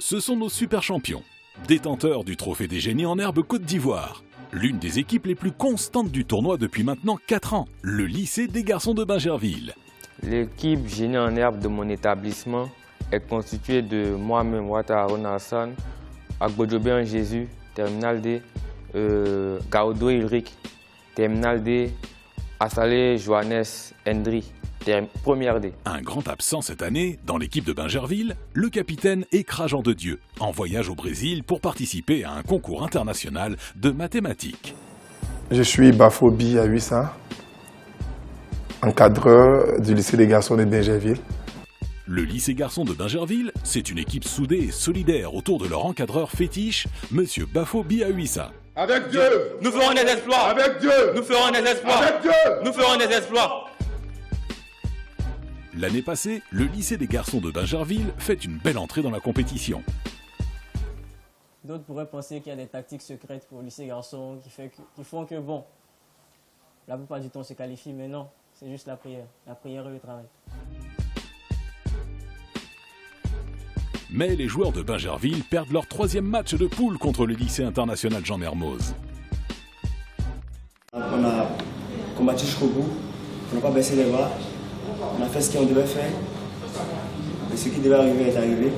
ce sont nos super champions, détenteurs du trophée des génies en herbe Côte d'Ivoire. L'une des équipes les plus constantes du tournoi depuis maintenant 4 ans, le lycée des garçons de Bingerville. L'équipe génie en herbe de mon établissement est constituée de moi-même, Wata Arona Hassan, Agbodjobé Jésus, terminal D, Gaudo Ulrich, terminal D, Assalé Johannes Hendry, première D. Un grand absent cette année, dans l'équipe de Bingerville, le capitaine Ekra Jean de Dieu, en voyage au Brésil pour participer à un concours international de mathématiques. Je suis Bafo Biahuissa, encadreur du lycée des garçons de Bingerville. Le lycée garçon de Bingerville, c'est une équipe soudée et solidaire autour de leur encadreur fétiche, Monsieur Bafo Biahuissa. Avec Dieu, nous ferons des exploits. Avec Dieu, nous ferons des exploits. Avec Dieu, nous ferons des exploits. L'année passée, le lycée des garçons de Bingerville fait une belle entrée dans la compétition. D'autres pourraient penser qu'il y a des tactiques secrètes pour le lycée garçon qui font que, bon, la plupart du temps on se qualifie, mais non, c'est juste la prière et le travail. Mais les joueurs de Bingerville perdent leur 3e match de poule contre le lycée international Jean Mermoz. On a combattu jusqu'au bout, on n'a pas baissé les bras, on a fait ce qu'on devait faire, et ce qui devait arriver est arrivé.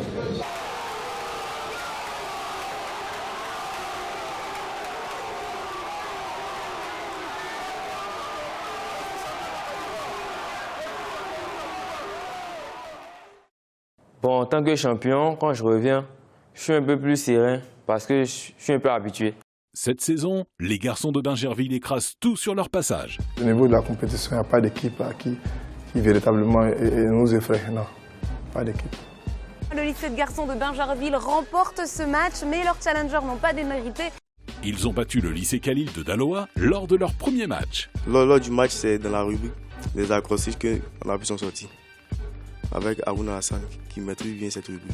Bon, en tant que champion, quand je reviens, je suis un peu plus serein parce que je suis un peu habitué. Cette saison, les garçons de Bingerville écrasent tout sur leur passage. Au niveau de la compétition, il n'y a pas d'équipe qui véritablement nous effraie. Non, pas d'équipe. Le lycée de garçons de Bingerville remporte ce match, mais leurs challengers n'ont pas démérité. Ils ont battu le lycée Khalil de Daloa lors de leur premier match. Lors du match, c'est dans la rubrique des accrochages qu'on a pu s'en sortir. Avec Arona Hassan qui maîtrise bien cette rubrique.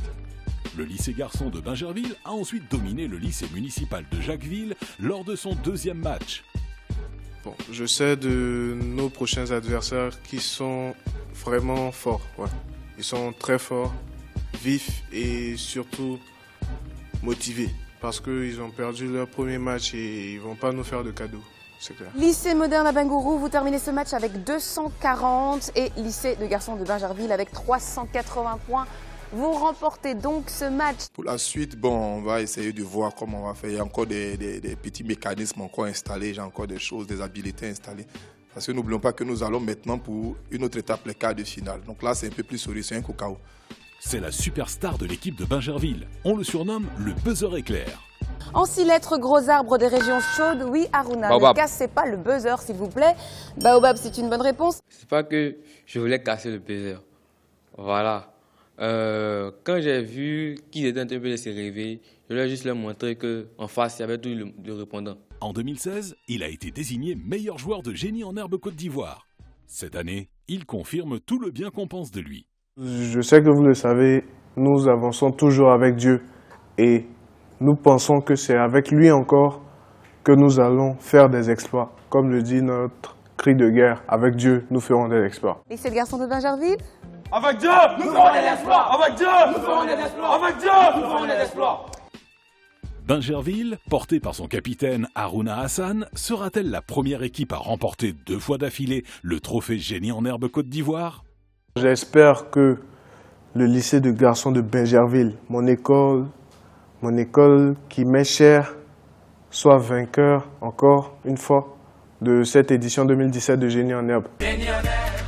Le lycée garçon de Bingerville a ensuite dominé le lycée municipal de Jacquesville lors de son 2e match. Bon, je sais de nos prochains adversaires qui sont vraiment forts. Ouais. Ils sont très forts, vifs et surtout motivés parce qu'ils ont perdu leur premier match et ils ne vont pas nous faire de cadeaux. Lycée moderne à Bingourou, vous terminez ce match avec 240 et lycée de garçons de Bingerville avec 380 points. Vous remportez donc ce match. Pour la suite, bon, on va essayer de voir comment on va faire. Il y a encore des petits mécanismes encore installés, j'ai encore des choses, des habiletés installées. Parce que n'oublions pas que nous allons maintenant pour une autre étape, les quarts de finale. Donc là, c'est un peu plus solide, c'est un cacao. C'est la superstar de l'équipe de Bingerville. On le surnomme le buzzer éclair. En 6 lettres, gros arbre des régions chaudes, oui Aruna, Baobab. Ne cassez pas le buzzer s'il vous plaît. Baobab, c'est une bonne réponse. C'est pas que je voulais casser le buzzer. Voilà. Quand j'ai vu qu'ils étaient un peu laissés rêver, je leur ai juste leur montré qu'en face, il y avait tout le répondant. En 2016, il a été désigné meilleur joueur de génie en herbe Côte d'Ivoire. Cette année, il confirme tout le bien qu'on pense de lui. Je sais que vous le savez, nous avançons toujours avec Dieu et nous pensons que c'est avec lui encore que nous allons faire des exploits. Comme le dit notre cri de guerre, avec Dieu, nous ferons des exploits. Lycée de garçons de Bingerville. Avec Dieu, nous ferons des exploits. Avec Dieu, nous ferons des exploits. Avec Dieu, nous ferons des exploits. Bingerville, porté par son capitaine Arona Hassan, sera-t-elle la première équipe à remporter 2 fois d'affilée le trophée génie en herbe Côte d'Ivoire? J'espère que le lycée de garçons de Bingerville, mon école qui m'est chère, soit vainqueur encore une fois de cette édition 2017 de Génie en herbe. Génie en herbe.